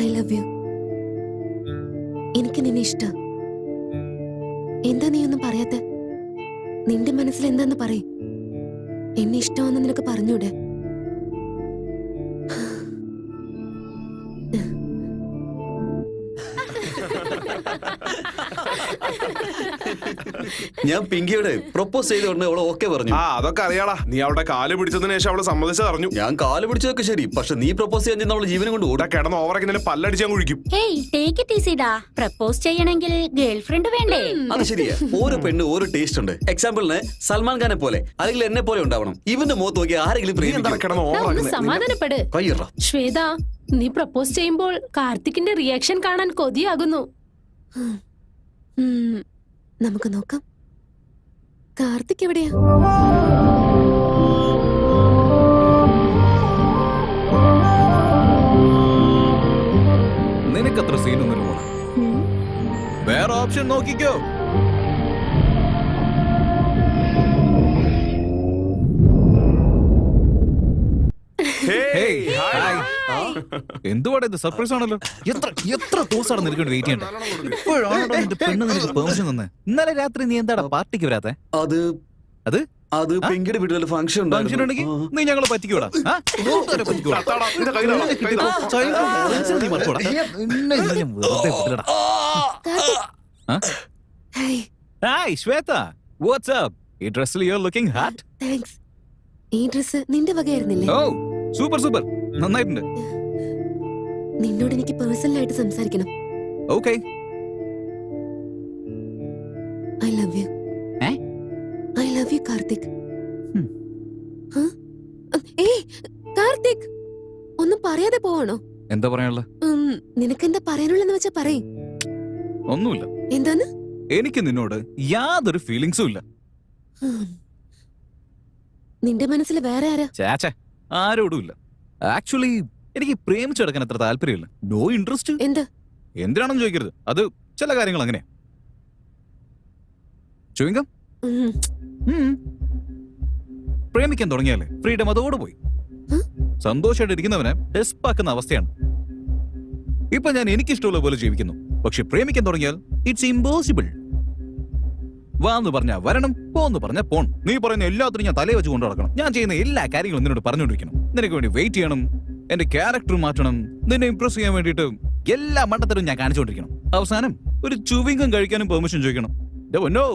I love you. എനിക്ക് നിന്നെ ഇഷ്ടം. എന്താ നീ ഒന്നും പറയാത്തെ? നിന്റെ മനസ്സിൽ എന്താന്ന് പറയും. എന്നെ ഇഷ്ടമാണെന്ന് നിനക്ക് പറഞ്ഞൂടെ? ഞാൻ പിങ്കിയോട് പ്രൊപ്പോസ് ചെയ്ത ഉടനെ അവള് ഓക്കെ പറഞ്ഞു. അതൊക്കെ അറിയാടാ. നീ അവളുടെ കാല് പിടിച്ചതിന് ശേഷം അവള് സമ്മതിച്ചതറിഞ്ഞു. ഞാൻ കാല് പിടിച്ചതൊക്കെ ശരി, പക്ഷെ നീ പ്രൊപ്പോസ് ചെയ്യാൻ അവളെ ജീവനം കൊണ്ട് ഇവിടെ കിടന്ന് ഓവറൊക്കെ നിന്നെ പല്ലടിച്ചാൻ കുഴിക്കും. പ്രപ്പോസ് ചെയ്യണമെങ്കിൽ ഗേൾഫ്രൻഡ് വേണ്ടേ? അത് ശരിയാ. ഓരോ പെണ്ണ് ഓരോ ടേസ്റ്റ് ഉണ്ട്. എക്സാമ്പിളിന് സൽമാൻ ഖാനെ പോലെ അല്ലെങ്കിൽ എന്നെ പോലെ ഉണ്ടാവണം. ഇവന്റെ മുഖത്ത് നോക്കി ആരെങ്കിലും സമാധാനപ്പെട് ശ്വേത. നീ പ്രപ്പോസ് ചെയ്യുമ്പോൾ കാർത്തിക്കിന്റെ റിയാക്ഷൻ കാണാൻ കൊതിയാകുന്നു. നമുക്ക് നോക്കാം. കാർത്തിക് എവിടെയാ? നിനക്കത്ര സീനൊന്നുമില്ല മോളെ. വേറെ ഓപ്ഷൻ നോക്കിക്കോ. എന്തുവാടെ ഇത്? സർപ്രൈസ് ആണല്ലോ. എത്ര ദിവസമാണ് നിനക്ക് വെയിറ്റ് ചെയ്യണ്ടേ? ഇപ്പോഴാണോ നിന്റെ പെണ്ണ് നിനക്ക് പെർമിഷൻ തന്നെ? ഇന്നലെ രാത്രി നീ എന്താടാ പാർട്ടിക്ക് വരാത്തെ? അത് പിങ്കിയുടെ വീട്ടിൽ ഫംഗ്ഷൻ ഉണ്ടെങ്കിൽ നീ ഞങ്ങളെ പറ്റിക്കൂടാ. Shweta, watts up? ഈ ഡ്രസ്സിൽ you are looking hot. Thanks. ഈ ഡ്രസ് നിന്റെ വകയായിരുന്നില്ലേ? ഓ സൂപ്പർ സൂപ്പർ, നന്നായിട്ടുണ്ട്. നിന്നോട് എനിക്ക് പേഴ്സണൽ ആയിട്ട് സംസാരിക്കണം. Okay. I love you. I love you Karthik. ഏയ് കാർത്തിക്, ഒന്നും പറയാതെ പോവാണോ? എന്താ പറയാനുള്ളത്? നിനക്ക് എന്താ പറയാനുള്ളതെന്ന് വെച്ചാ പറയ്. ഒന്നുമില്ല. എന്താന്ന്? എനിക്ക് നിന്നോട് യാതൊരു ഫീലിങ്സും ഇല്ല. നിന്റെ മനസ്സിൽ വേറെ ആരാ? ചാച്ച, ആരോടും ഇല്ല. ആക്ച്വലി എനിക്ക് പ്രേമിച്ചെടുക്കാൻ അത്ര താല്പര്യമില്ല. No interest. എന്തിനാണെന്ന് ചോദിക്കരുത്. അത് ചില കാര്യങ്ങൾ അങ്ങനെ. ചോദിക്കാം. പ്രേമിക്കാൻ തുടങ്ങിയാലേ ഫ്രീഡം അതോട് പോയി. സന്തോഷമായിട്ട് ഇരിക്കുന്നവനെ ഡെസ്പാക്കുന്ന അവസ്ഥയാണ്. ഇപ്പൊ ഞാൻ എനിക്കിഷ്ടമുള്ള പോലെ ജീവിക്കുന്നു. പക്ഷെ പ്രേമിക്കാൻ തുടങ്ങിയാൽ ഇറ്റ്സ് ഇമ്പോസിബിൾ. വാന്ന് പറഞ്ഞാ വരണം, പോന്ന് പറഞ്ഞാ പോണം. നീ പറയുന്ന എല്ലാത്തിനും ഞാൻ തലയെ വെച്ച് കൊണ്ടു നടക്കണം. ഞാൻ ചെയ്യുന്ന എല്ലാ കാര്യങ്ങളും നിന്നോട് പറഞ്ഞുകൊണ്ടിരിക്കണം. നിനക്ക് വേണ്ടി വെയിറ്റ് ചെയ്യണം. എന്റെ ക്യാരക്ടർ മാറ്റണം. നിന്നെ ഇംപ്രസ് ചെയ്യാൻ വേണ്ടിയിട്ട് എല്ലാ മണ്ടത്തരും ഞാൻ കാണിച്ചുകൊണ്ടിരിക്കണം. അവസാനം ഒരു ചുവിങ്കം കഴിക്കാനും പെർമിഷൻ ചോദിക്കണം. നോ,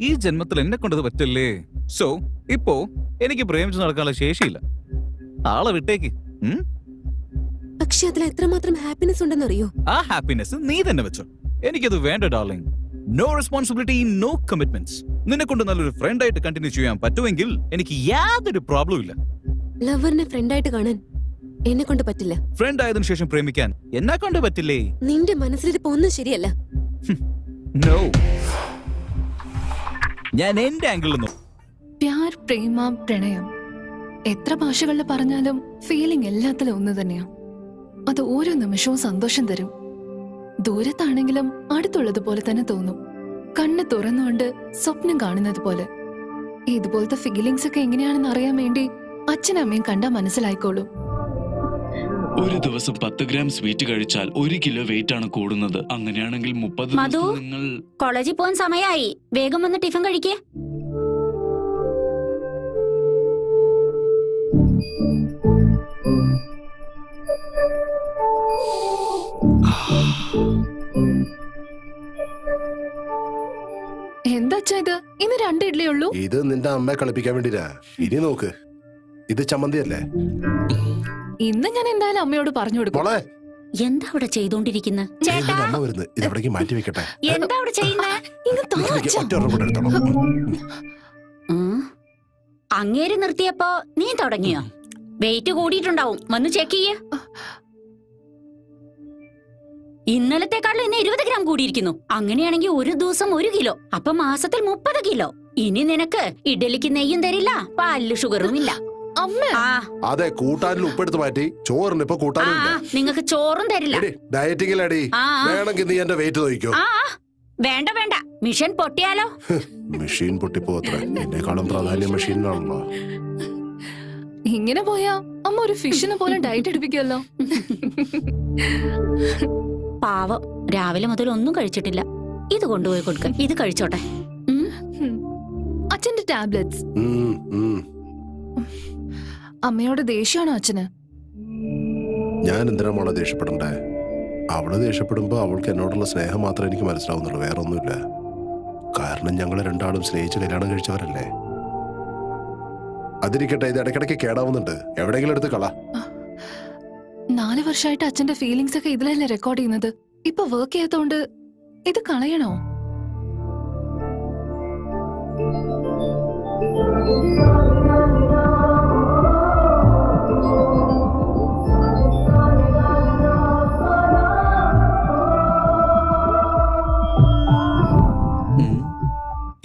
ഈ ജന്മത്തിൽ എന്നെ കൊണ്ടത് പറ്റില്ലേ. സോ ഇപ്പോ എനിക്ക് പ്രേമിച്ച് നടക്കാനുള്ള ശേഷിയില്ല. ആളെ വിട്ടേക്ക്. പക്ഷെ അതിൽ എത്രമാത്രം ഹാപ്പിനെസ് ഉണ്ടെന്നറിയോ? ആ ഹാപ്പിനെസ് നീ തന്നെ വെച്ചോ. എനിക്കത് വേണ്ട darling. No responsibility, no commitments. നിന്നെ കൊണ്ട് നല്ലൊരു ഫ്രണ്ട് ആയിട്ട് കണ്ടിന്യൂ ചെയ്യാൻ പറ്റുമെങ്കിൽ എനിക്ക് യാതൊരു പ്രോബ്ലം ഇല്ല. ലവറിനെ ഫ്രണ്ട് ആയിട്ട് കാണാൻ എന്നെ കൊണ്ട് പറ്റില്ല. ഫ്രണ്ട് ആയതിനു ശേഷം പ്രേമിക്കാൻ എന്നെ കൊണ്ട് പറ്റില്ലേ? നിന്റെ മനസ്സിലിരിപ്പ് ഒന്നും ശരിയല്ല. നോ, ഞാൻ എന്റെ ആംഗിളിൽ നിന്നു. പ്യാർ, പ്രേമ, പ്രണയം എത്ര ഭാഷകളിൽ പറഞ്ഞാലും ഫീലിംഗ് എല്ലാത്തിലും ഒന്ന് തന്നെയാ. അത് ഓരോ നിമിഷവും സന്തോഷം തരും. ദൂരത്താണെങ്കിലും അടുത്തുള്ളതുപോലെ തന്നെ തോന്നും. കണ്ണ് തുറന്നുകൊണ്ട് സ്വപ്നം കാണുന്നത് പോലെ. ഇതുപോലത്തെ ഫീലിംഗ്സ് ഒക്കെ എങ്ങനെയാണെന്ന് അറിയാൻ വേണ്ടി അച്ഛനും അമ്മയും കണ്ടാ മനസ്സിലായിക്കോളും. ഒരു ദിവസം 10 ഗ്രാം സ്വീറ്റ് കഴിച്ചാൽ 1 കിലോ വെയിറ്റ് ആണ് കൂടുന്നത്. അങ്ങനെയാണെങ്കിൽ 30 നിങ്ങൾ കോളേജിൽ പോകാൻ സമയമായി. വേഗം വന്ന് ടിഫിൻ കഴിക്കേ. എന്താ ഇത്? ഇന്ന് 2 ഇഡ്ഡലി ഉള്ളൂ. ഇത് നിന്റെ അമ്മയെ കളിപ്പിക്കാൻ വേണ്ടിട്ടാ. ഇനി നോക്ക്, ഇത് ചമ്മന്തി അല്ലേ? ഇന്ന് ഞാൻ എന്തായാലും അമ്മയോട് പറഞ്ഞു കൊടുക്കും. എന്താ അവിടെ ചെയ്തോണ്ടിരിക്കുന്നത്? അമ്മ വരുന്നത്, ഇത് എവിടേക്ക് മാറ്റി വെക്കട്ടെ. എന്താ അവിടെ ചെയ്യുന്നത്? അങ്ങേര് നിർത്തിയപ്പോ നീ തുടങ്ങിയോ? വെയിറ്റ് കൂടിയിട്ടുണ്ടാവും, വന്ന് ചെക്ക് ചെയ്യ. ഇന്നലത്തെക്കാളും ഇന്ന് 20 ഗ്രാം കൂടിയിരിക്കുന്നു. അങ്ങനെയാണെങ്കിൽ ഒരു ദിവസം 1 കിലോ, അപ്പൊ മാസത്തിൽ 30 കിലോ. ഇനി നിനക്ക് ഇഡലിക്ക് നെയ്യും തരില്ല, പാലില് ഷുഗറും ഇല്ല. അതെ, കൂട്ടാനിൽ ഉപ്പെടുത്ത് മാറ്റി. ചോറിന് ഇപ്പൊ കൂട്ടാനും നിങ്ങൾക്ക് ചോറും തരില്ല. ഡയറ്റിങ്ങിലടി വേണമെങ്കിൽ നീ എന്റെ വെയിറ്റ് നോക്കിക്കോ. വേണ്ട വേണ്ട, മിഷൻ പൊട്ടിയാലോ? മെഷീൻ പൊട്ടിപ്പോത്ര, എന്നെക്കാളും പ്രാധാന്യം മെഷീനാണല്ലോ. ഇങ്ങനെ പോയാ അമ്മ ഒരു ഫിഷിനെ പോലെ ഡയറ്റ് എടുപ്പിക്കുമല്ലോ. പാവം രാവിലെ മുതൽ ഒന്നും കഴിച്ചിട്ടില്ല. ഇത് കൊണ്ടുപോയി കൊടുക്ക, ഇത് കഴിച്ചോട്ടെ. അച്ഛന്റെ ടാബ്ലറ്റ്സ്. ഉം, ഉം. അമ്മയോട് ദേഷ്യമാണോ അച്ഛന്? ഞാൻ എന്തിനാ മോളെ ദേഷ്യപ്പെടണ്ടേ? അവള് ദേഷ്യപ്പെടുമ്പോ അവൾക്ക് എന്നോടുള്ള സ്നേഹം മാത്രമേ എനിക്ക് മനസ്സിലാവുന്നുള്ളൂ, വേറെ ഒന്നുമില്ല. കാരണം ഞങ്ങള് രണ്ടാളും സ്നേഹിച്ച് കല്യാണം കഴിച്ചവരല്ലേ. അതിരിക്കട്ടെ, ഇത് ഇടയ്ക്കിടയ്ക്ക് കേടാവുന്നുണ്ട്, എവിടെയെങ്കിലും എടുത്ത് കള. 4 വർഷമായിട്ട് അച്ഛന്റെ ഫീലിങ്സ് ഒക്കെ ഇതിലല്ലേ റെക്കോർഡ് ചെയ്യുന്നത്. ഇപ്പൊ വർക്ക് ചെയ്യാത്തോണ്ട് ഇത് കളയണോ?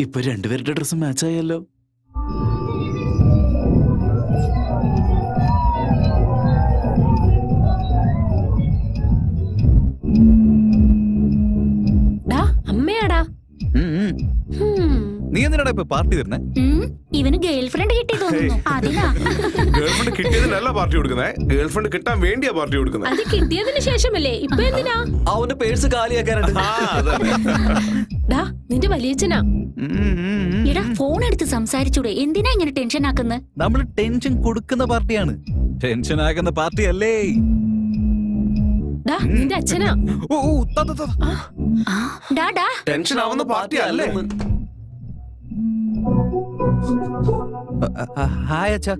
ഇപ്പൊ രണ്ടുപേരുടെ ഡ്രസ്സ് മാച്ച് ആയല്ലോ. ഡാ അമ്മയാടാ. നീ എന്തിനാടാ ഇപ്പൊ പാർട്ടി തരുന്നേ? ഇവന് ഗേൾ ഫ്രണ്ട് കിട്ടി തോന്നുന്നു, അതിനാ. ഗേൾഫ്രണ്ട് കിട്ടിയതിനല്ല പാർട്ടി കൊടുക്കുന്നേ, ഗേൾഫ്രണ്ട് കിട്ടാൻ വേണ്ടിയാ പാർട്ടി കൊടുക്കുന്നത്. അത് കിട്ടിയതിന് ശേഷമല്ലേ, ഇപ്പൊ എന്തിനാ? അവന്റെ പേഴ്സ് കാലിയാക്കാനുണ്ട്. ഡാ നിന്റെ വലിയച്ഛനാ. എടാ ഫോൺ എടുത്ത് സംസാരിച്ചൂടെ, എന്തിനാ ഇങ്ങനെ ടെൻഷൻ ആക്കുന്നത്? നമ്മൾ ടെൻഷൻ കൊടുക്കുന്ന പാർട്ടിയാണ്, ടെൻഷൻ ആകുന്ന പാർട്ടി അല്ലേ. ഡാ നിന്റെ അച്ഛനാ. ഓ ഓ, താ, താ, താ. ഡാ ഡാ ടെൻഷൻ ആവുന്ന പാർട്ടി അല്ലേ? ഹായ് അച്ഛാ.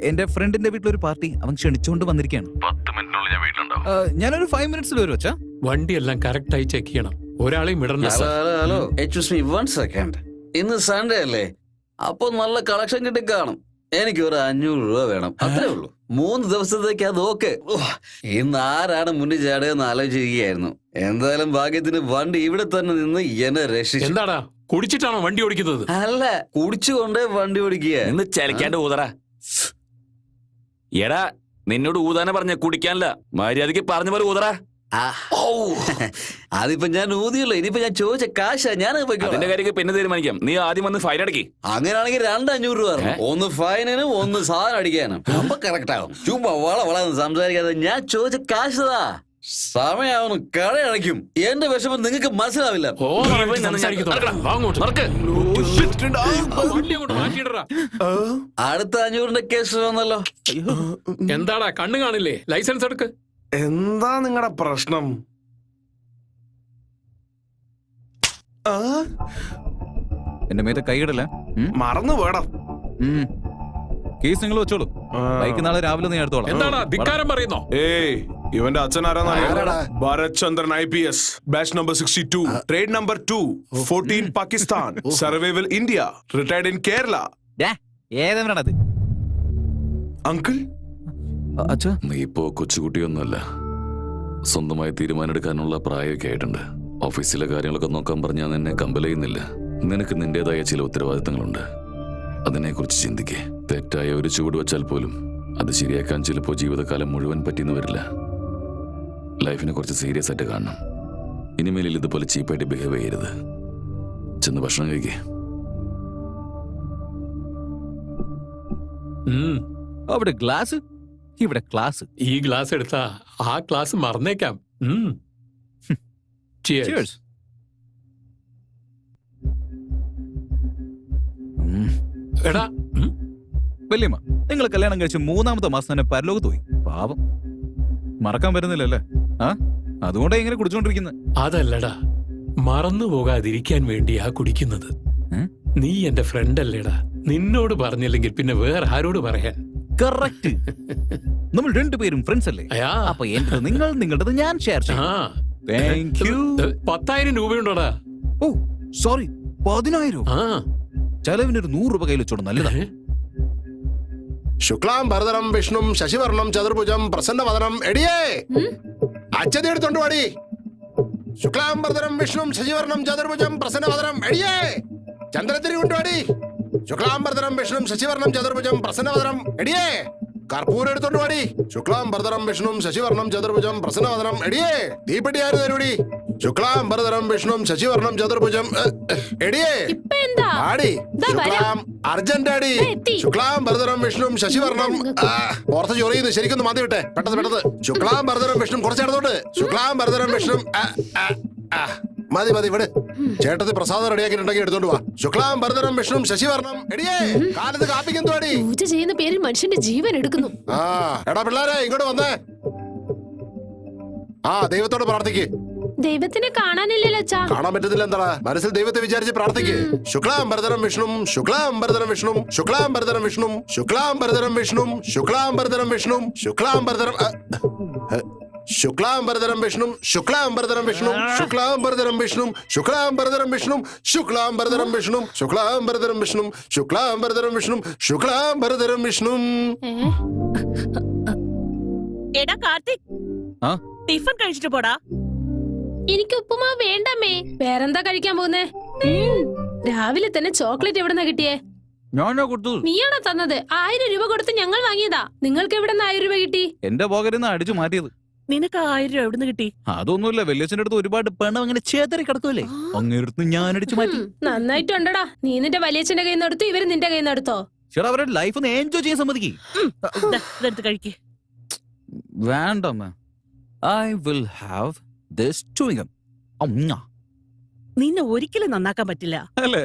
എന്റെ ഫ്രണ്ടിന്റെ വീട്ടിലൊരു പാർട്ടി, അവൻ ക്ഷണിച്ചുകൊണ്ട് വന്നിരിക്കുകയാണ്. 10 മിനിറ്റിനുള്ളിൽ ഞാൻ വീട്ടിലുണ്ടാവും. ഞാനൊരു 5 മിനിറ്റ്സിൽ വരും അച്ഛാ. വണ്ടിയെല്ലാം കറക്റ്റ് ആയി ചെക്ക് ചെയ്യണം, ഒരാളെയും വിടണ്ട. Hello, excuse me 1 second. ഇന്ന് സൺഡേ അല്ലേ, അപ്പൊ നല്ല കളക്ഷൻ കിട്ടി കാണും. എനിക്ക് ഒരു 500 രൂപ വേണം, അത്രേ ഉള്ളൂ. 3 ദിവസത്തേക്ക് അത് ഓക്കെ. ഇന്ന് ആരാണ് മുന്നിൽ ചാടുകയെന്ന് ആലോചിക്കുകയായിരുന്നു. എന്തായാലും ഭാഗ്യത്തിന് വണ്ടി ഇവിടെ തന്നെ നിന്ന് എന്നെ രക്ഷിച്ചു. എന്താടാ കുടിച്ചിട്ടാണോ വണ്ടി ഓടിക്കുന്നത്? അല്ല, കുടിച്ചുകൊണ്ടേ വണ്ടി ഓടിക്കുക. നിന്ന് ചലിക്കാണ്ട് ഊതറ. എടാ നിന്നോട് ഊതാനെ പറഞ്ഞ കുടിക്കാനല്ല, മര്യാദക്ക് പറഞ്ഞ പോലെ ഊതറ. അതിപ്പോ ഞാൻ ഊതിയല്ലോ, ഇനിയിപ്പോ ഞാൻ ചോദിച്ച കാശാ ഞാൻ അതിന്റെ കാര്യം പിന്നെ തീരുമാനിക്കാം. നീ ആദ്യം വന്ന് ഫൈൻ അടക്കി. അങ്ങനെയാണെങ്കിൽ 2 500 രൂപ തരണം. ഒന്ന് ഫൈനിനും ഒന്ന് സാധനം അടിക്കാനും. അപ്പൊ കറക്റ്റ് ആവും. ചുമ്മാ വള സംസാരിക്കാതെ ഞാൻ ചോദിച്ച കാശതാ. സമയാവുന്നു, കട അടയ്ക്കും. എന്റെ വിഷമം നിങ്ങൾക്ക് മനസ്സിലാവില്ല. അടുത്ത 500ന്റെ കേസ് വന്നല്ലോ. എന്താടാ കണ്ണു കാണില്ലേ? ലൈസൻസ് എടുക്ക്. എന്താ നിങ്ങളുടെ പ്രശ്നം? എന്റെ മേത്തെ കൈയിടല്ലേ. മറന്നു വേണം. കേസ് നിങ്ങൾ വെച്ചോളൂ, ബൈക്ക് നാളെ രാവിലെ നീ എടുത്തോളാം. എന്താടാ ധിക്കാരം പറയുന്നോ? ഏയ്, ഇവന്റെ അച്ഛൻ ആരാ? Bharath Chandran IPS, batch number 62, trade number 2, 14 Pakistan, survival India, retired in Kerala. ഏതെവരാണത്? അങ്കിൾ, അച്ഛാ. നീ ഇപ്പോ കൊച്ചുകുട്ടിയൊന്നുമല്ല, സ്വന്തമായി തീരുമാനമെടുക്കാനുള്ള പ്രായമൊക്കെ ആയിട്ടുണ്ട്. ഓഫീസിലെ കാര്യങ്ങളൊക്കെ നോക്കാൻ പറഞ്ഞാൽ നിന്നെ കമ്പലയുന്നില്ല. നിനക്ക് നിന്റേതായ ചില ഉത്തരവാദിത്തങ്ങളുണ്ട്, അതിനെക്കുറിച്ച് ചിന്തിക്കേ. തെറ്റായ ഒരു ചുവട് വെച്ചാൽ പോലും അത് ശരിയാക്കാൻ ചിലപ്പോൾ ജീവിതകാലം മുഴുവൻ പറ്റിയെന്ന് വരില്ല. ലൈഫിനെ കുറച്ച് സീരിയസ് ആയിട്ട് കാണണം. ഇനിമേലിൽ ഇതുപോലെ ചീപ്പായിട്ട് ബിഹേവ് ചെയ്യരുത്. ചെന്ന് ഭക്ഷണം കഴിക്കേ. അവിടെ ഗ്ലാസ്, ഇവിടെ ക്ലാസ്. ഈ ഗ്ലാസ് എടുത്താ ആ ക്ലാസ് മറന്നേക്കാം. Cheers. എടാ വല്യമ്മ, നിങ്ങൾ കല്യാണം കഴിച്ച് 3ാമത്തെ മാസം തന്നെ പരലോകത്ത് പോയി. പാവം, മറക്കാൻ പറ്റുന്നില്ലല്ലേ? അതുകൊണ്ടാ ഇങ്ങനെ കുടിച്ചോണ്ടിരിക്കുന്നത്. അതല്ലടാ, മറന്നു പോകാതിരിക്കാൻ വേണ്ടിയാ കുടിക്കുന്നത്. നീ എന്റെ ഫ്രണ്ട് അല്ലേടാ, നിന്നോട് പറഞ്ഞില്ലെങ്കിൽ പിന്നെ വേറെ ആരോട് പറയാൻ? കറക്റ്റ്. നമ്മൾ രണ്ടുപേരും ഫ്രണ്ട്സ് അല്ലേ? അപ്പൊ എന്റെ നിങ്ങൾ, നിങ്ങളുടേത് ഞാൻ ഷെയർ ചെയ്യാം. 10,000 രൂപയുണ്ടോടാ? ഓ സോറി, 10,000. ചെലവിനൊരു 100 രൂപ കയ്യിൽ വെച്ചോടും, നല്ലതാ. ശുക്ലാം ഭരതരം വിഷ്ണും ശശിവർണം ചതുർഭുജം പ്രസന്നവദനം. എടിയേ, അച്ഛനെ എടുത്തോണ്ട് പാടി. ശുക്ലാം ഭരതരം വിഷ്ണും ശശിവർണം ചതുർഭുജം പ്രസന്നവദനം. എടിയേ, ചന്ദ്രത്തിരി കൊണ്ടുപാടി. ശുക്ലാം ഭരതരം വിഷ്ണും ശശിവർണം ചതുർഭുജം പ്രസന്നവദനം. എടിയേ, കർപ്പൂരം എടുത്തോണ്ട് പാടി. ശുക്ലാം ഭരതരം വിഷ്ണും ശശിവർണം ചതുർഭുജം പ്രസന്നവദനം. എടിയേ, തീപ്പെട്ടി ആര് തരൂടി. ശുക്ലാം ഭരതരം വിഷ്ണും ശശിവർണം ചതുർഭുജം എടിയേ ഇപ്പൊ എന്താ ആടി ദാ ശുക്ലാം അർജന്റ് ആടി എത്തി. ശുക്ലാം ഭരതരം വിഷ്ണും ശശിവർണം പുറത്ത് ജോലി ചെയ്യുന്നു ശരിക്കും മാറ്റി വിട്ടെ പെട്ടെന്ന് ശുക്ലാം ഭരതരം വിഷ്ണും കുറച്ചെടുത്തോട്ട് ശുക്ലാം ഭരതരം വിഷ്ണും മതി മതി ഇവിടെ ചേട്ടത്തി പ്രസാദം റെഡിയാക്കിയിട്ടുണ്ടെങ്കിൽ എടുത്തോണ്ട് വാ ശുക്ലാം ഭരതരം വിഷ്ണും ശശിവർണം എടിയേ കാലത്ത് കാപ്പിക്കെന്തു അടി പൂജ ചെയ്യുന്ന പേരിൽ മനുഷ്യന്റെ ജീവൻ എടുക്കുന്നു. ആ എടാ പിള്ളേരെ ഇങ്ങോട്ട് വന്നേ ആ ദൈവത്തോട് പ്രാർത്ഥിക്ക് ദൈവത്തിനെ കാണാനില്ലല്ലോ അച്ഛാ. കാണാൻ പറ്റുന്നില്ല എന്താ മനസ്സിൽ ദൈവത്തെ വിചാരിച്ച് പ്രാർത്ഥിക്ക് ശുക്ലാം ഭരതരം വിഷ്ണും ശുക്ലാം ഭരതരം വിഷ്ണും ശുക്ലാം ഭരതരം വിഷ്ണും ശുക്ലാം ഭരതരം വിഷ്ണും ശുക്ലാം ഭരതരം വിഷ്ണും ശുക്ലാം ഭരതരം ശുക്ലാം ഭരതരം വിഷ്ണും ശുക്ലാം ഭരതരം വിഷ്ണും ശുക്ലാം ഭരതരം വിഷ്ണും ശുക്ലാം ഭരതരം വിഷ്ണും ശുക്ലാം ഭരതരം വിഷ്ണും ശുക്ലാം ഭരതരം വിഷ്ണും ശുക്ലാം ഭരതരം വിഷ്ണും ശുക്ലാം ഭരതരം വിഷ്ണും എടാ കാർത്തിക്, ആ? ടിഫൻ കഴിച്ചിട്ട് പോടാ. എനിക്ക് ഉപ്പുമാവ് വേണ്ടമ്മേ. വേറെന്താ കഴിക്കാൻ പോകുന്നേ? രാവിലെ തന്നെ ചോക്ലേറ്റ് എവിടെന്നാ കിട്ടിയേ? ഞാനോ കൊടുത്തു. നീയാണോ തന്നത്? 1000 രൂപ കൊടുത്ത് ഞങ്ങൾ വാങ്ങിയതാ. നിങ്ങൾക്ക് എവിടെന്ന് 1000 രൂപ കിട്ടി? എന്റെ പോക്കറ്റിൽ നിന്ന് അടിച്ചു മാറ്റിയത്. നിനക്ക് 1000 രൂപ എവിടുന്ന് കിട്ടി? അതൊന്നുമില്ല, വലിയച്ഛൻ്റെ അടുത്ത് ഒരുപാട് പണം അങ്ങനെ ചേതറി കിടക്കുമല്ലേ, അങ്ങേടുത്ത് ഞാൻ അടിച്ചു മാറ്റി. നന്നായിട്ടുണ്ടടാ. നീ നിന്റെ വലിയച്ഛന്റെ കയ്യിൽ നിന്ന് എടുത്തു, ഇവര് നിന്റെ കയ്യിൽ നിന്ന് എടുത്തോ? ചേട്ടാ അവരുടെ ലൈഫ് ഒന്ന് എൻജോയ് ചെയ്യാൻ സമ്മതിക്ക്. ഇതെടുത്ത് കഴിക്ക്. വേണ്ട അമ്മ, I will have this chewing gum. നിന്നെ ഒരിക്കലും നന്നാക്കാൻ പറ്റില്ല. അല്ലേ?